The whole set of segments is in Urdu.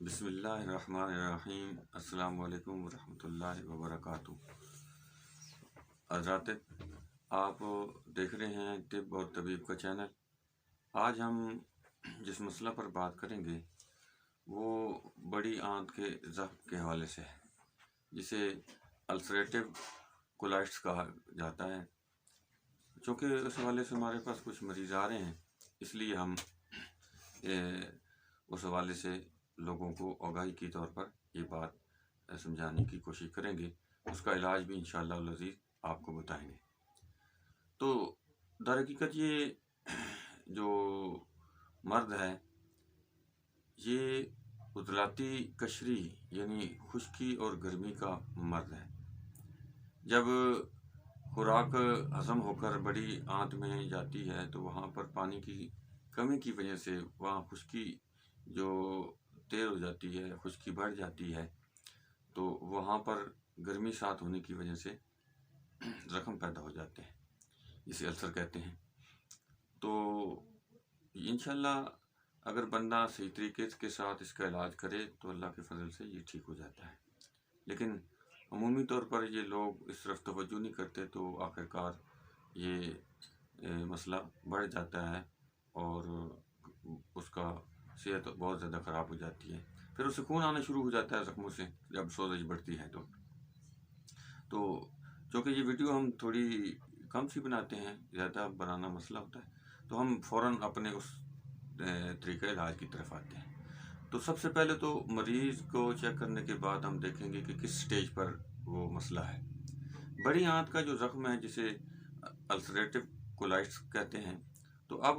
بسم اللہ الرحمن الرحیم۔ السلام علیکم ورحمۃ اللہ وبرکاتہ۔ حضرات، آپ دیکھ رہے ہیں طب اور طبیب کا چینل۔ آج ہم جس مسئلہ پر بات کریں گے وہ بڑی آنت کے زخم کے حوالے سے ہے، جسے السریٹو کولائٹس کہا جاتا ہے۔ چونکہ اس حوالے سے ہمارے پاس کچھ مریض آ رہے ہیں، اس لیے ہم اس حوالے سے لوگوں کو آگاہی کے طور پر یہ بات سمجھانے کی کوشش کریں گے۔ اس کا علاج بھی انشاءاللہ العزیز آپ کو بتائیں گے۔ تو در حقیقت یہ جو مرض ہے یہ عضلاتی قشری یعنی خشکی اور گرمی کا مرض ہے۔ جب خوراک ہضم ہو کر بڑی آنت میں جاتی ہے تو وہاں پر پانی کی کمی کی وجہ سے وہاں خشکی جو تیز ہو جاتی ہے، خشکی بڑھ جاتی ہے، تو وہاں پر گرمی ساتھ ہونے کی وجہ سے زخم پیدا ہو جاتے ہیں، اسے السر کہتے ہیں۔ تو انشاءاللہ اگر بندہ صحیح طریقے کے ساتھ اس کا علاج کرے تو اللہ کے فضل سے یہ ٹھیک ہو جاتا ہے، لیکن عمومی طور پر یہ لوگ اس طرف توجہ نہیں کرتے، تو آخرکار یہ مسئلہ بڑھ جاتا ہے اور اس کا صحت بہت زیادہ خراب ہو جاتی ہے۔ پھر اسے خون آنا شروع ہو جاتا ہے زخموں سے جب سوزش بڑھتی ہے۔ تو چونکہ یہ ویڈیو ہم تھوڑی کم سی بناتے ہیں، زیادہ بنانا مسئلہ ہوتا ہے، تو ہم فوراً اپنے اس طریقہ علاج کی طرف آتے ہیں۔ تو سب سے پہلے تو مریض کو چیک کرنے کے بعد ہم دیکھیں گے کہ کس سٹیج پر وہ مسئلہ ہے۔ بڑی آنت کا جو زخم ہے جسے السریٹو کولائٹس کہتے ہیں، تو اب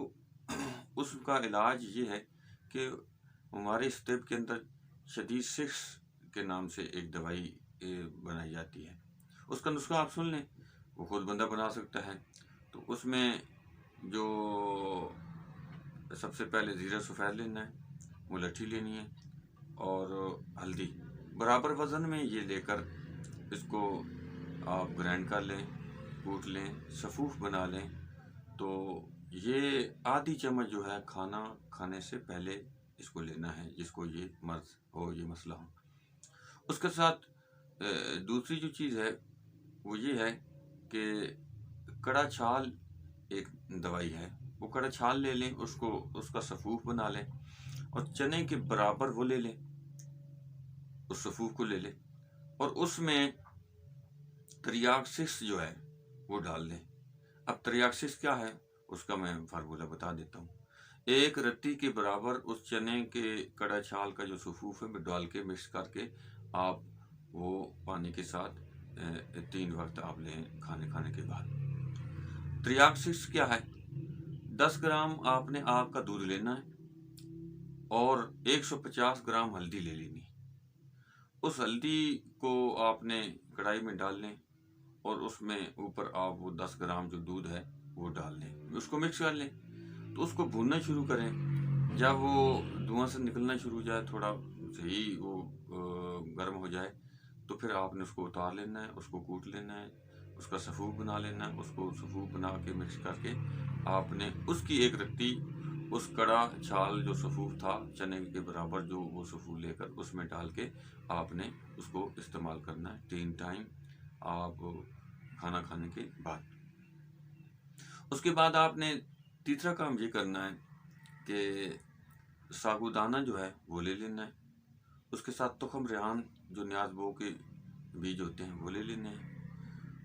اس کا علاج یہ ہے کہ ہمارے اس طب کے اندر شدید سکس کے نام سے ایک دوائی بنائی جاتی ہے۔ اس کا نسخہ آپ سن لیں، وہ خود بندہ بنا سکتا ہے۔ تو اس میں جو سب سے پہلے زیرہ سفید لینا ہے، ملٹھی لینی ہے اور ہلدی برابر وزن میں یہ لے کر اس کو آپ گرائنڈ کر لیں، کوٹ لیں، سفوف بنا لیں۔ تو یہ آدھی چمچ جو ہے کھانا کھانے سے پہلے اس کو لینا ہے، جس کو یہ مرض ہو، یہ مسئلہ ہو۔ اس کے ساتھ دوسری جو چیز ہے وہ یہ ہے کہ کڑا چھال ایک دوائی ہے، وہ کڑا چھال لے لیں، اس کا سفوف بنا لیں اور چنے کے برابر وہ لے لیں، اس سفوف کو لے لیں اور اس میں تریاکسس جو ہے وہ ڈال دیں۔ اب تریاکسس کیا ہے اس کا میں فارمولہ بتا دیتا ہوں۔ ایک رتی کے برابر اس چنے کے کڑا چھال کا جو سفوف ہے وہ ڈال کے مکس کر کے آپ وہ پانی کے ساتھ 3 وقت آپ لیں کھانے کے بعد۔ تریاکسس کیا ہے؟ 10 گرام آپ نے آگ کا دودھ لینا ہے اور 150 گرام ہلدی لے لینی۔ اس ہلدی کو آپ نے کڑھائی میں ڈال لیں اور اس میں اوپر آپ وہ 10 گرام جو دودھ ہے وہ ڈال لیں، اس کو مکس کر لیں۔ تو اس کو بھوننا شروع کریں۔ جب وہ دھواں سے نکلنا شروع ہو جائے، تھوڑا صحیح وہ گرم ہو جائے، تو پھر آپ نے اس کو اتار لینا ہے، اس کو کوٹ لینا ہے، اس کا سفوف بنا لینا ہے۔ اس کو سفوف بنا کے مکس کر کے آپ نے اس کی ایک رتی اس کڑا چھال جو سفوف تھا چنے کے برابر، جو وہ سفوف لے کر اس میں ڈال کے آپ نے اس کو استعمال کرنا ہے 3 ٹائم آپ کھانا کھانے کے بعد۔ اس کے بعد آپ نے تیسرا کام یہ کرنا ہے کہ ساگودانہ جو ہے وہ لے لینا ہے، اس کے ساتھ تخم ریحان جو نیاز بو کے بیج ہوتے ہیں وہ لے لینے ہیں،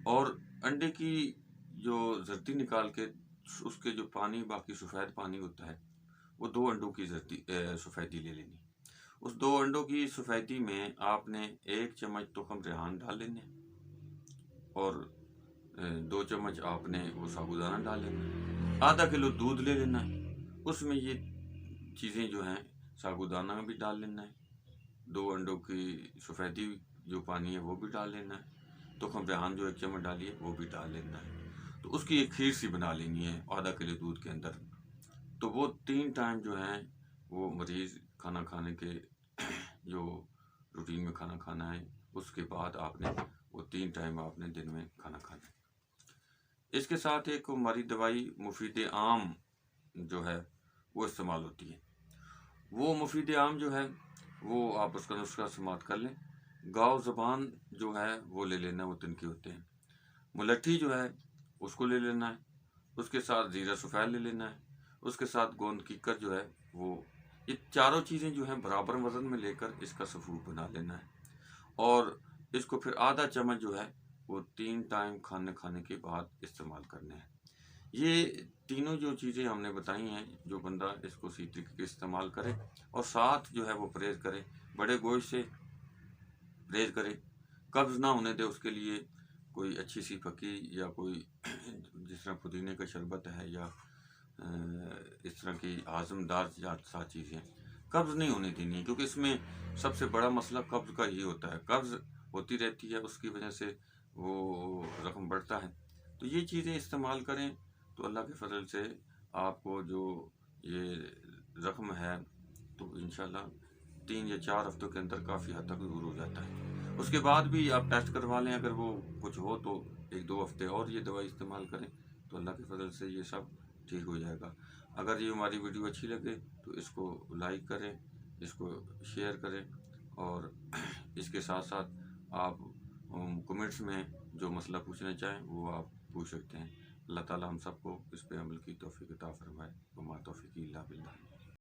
اور انڈے کی جو زردی نکال کے اس کے جو پانی باقی سفید پانی ہوتا ہے وہ 2 انڈوں کی سفیدی لے لینی۔ اس 2 انڈوں کی سفیدی میں آپ نے 1 چمچ تخم ریحان ڈال لینے اور 2 چمچ آپ نے وہ ساگودانہ ڈال لینا۔ آدھا کلو دودھ لے لینا ہے، اس میں یہ چیزیں جو ہیں ساگودانہ بھی ڈال لینا ہے، 2 انڈوں کی سفیدی جو پانی ہے وہ بھی ڈال لینا ہے، تخم ریحان جو 1 چمچ ڈالی ہے وہ بھی ڈال لینا ہے۔ تو اس کی ایک کھیر سی بنا لینی ہے آدھا کلو دودھ کے اندر۔ تو وہ 3 ٹائم جو ہیں وہ مریض کھانا کھانے کے جو روٹین میں کھانا کھانا ہے، اس کے بعد آپ نے وہ 3 ٹائم آپ نے دن میں کھانا کھانا ہے۔ اس کے ساتھ ایک ہماری دوائی مفید عام جو ہے وہ استعمال ہوتی ہے۔ وہ مفید عام جو ہے وہ آپ اس کا نسخہ سماعت کر لیں۔ گاؤ زبان جو ہے وہ لے لینا، وہ تنکے ہوتے ہیں۔ ملٹھی جو ہے اس کو لے لینا ہے، اس کے ساتھ زیرہ سفید لے لینا ہے، اس کے ساتھ گوند کیکر جو ہے وہ، یہ چاروں چیزیں جو ہیں برابر وزن میں لے کر اس کا سفوف بنا لینا ہے، اور اس کو پھر آدھا چمچ جو ہے وہ 3 ٹائم کھانے کے بعد استعمال کرنے ہیں۔ یہ تینوں جو چیزیں ہم نے بتائی ہیں، جو بندہ اس کو صحیح طریقے سے استعمال کرے اور ساتھ جو ہے وہ پرہیز کرے، بڑے گوشت سے پرہیز کرے، قبض نہ ہونے دے، اس کے لیے کوئی اچھی سی پھکی یا کوئی جس طرح پودینے کا شربت ہے یا اس طرح کی ہاضم دار سات چیزیں قبض نہیں ہونے دینی ہے، کیونکہ اس میں سب سے بڑا مسئلہ قبض کا ہی ہوتا ہے، قبض ہوتی رہتی ہے، اس کی وجہ سے وہ رقم بڑھتا ہے۔ تو یہ چیزیں استعمال کریں تو اللہ کے فضل سے آپ کو جو یہ زخم ہے تو انشاءاللہ 3 یا 4 ہفتوں کے اندر کافی حد تک دور ہو جاتا ہے۔ اس کے بعد بھی آپ ٹیسٹ کروا لیں، اگر وہ کچھ ہو تو 1-2 ہفتے اور یہ دوائی استعمال کریں تو اللہ کے فضل سے یہ سب ٹھیک ہو جائے گا۔ اگر یہ ہماری ویڈیو اچھی لگے تو اس کو لائک کریں، اس کو شیئر کریں، اور اس کے ساتھ ساتھ آپ کمنٹس میں جو مسئلہ پوچھنا چاہیں وہ آپ پوچھ سکتے ہیں۔ اللہ تعالی ہم سب کو اس پہ عمل کی توفیق عطا فرمائے۔ وما توفیقی الا باللہ۔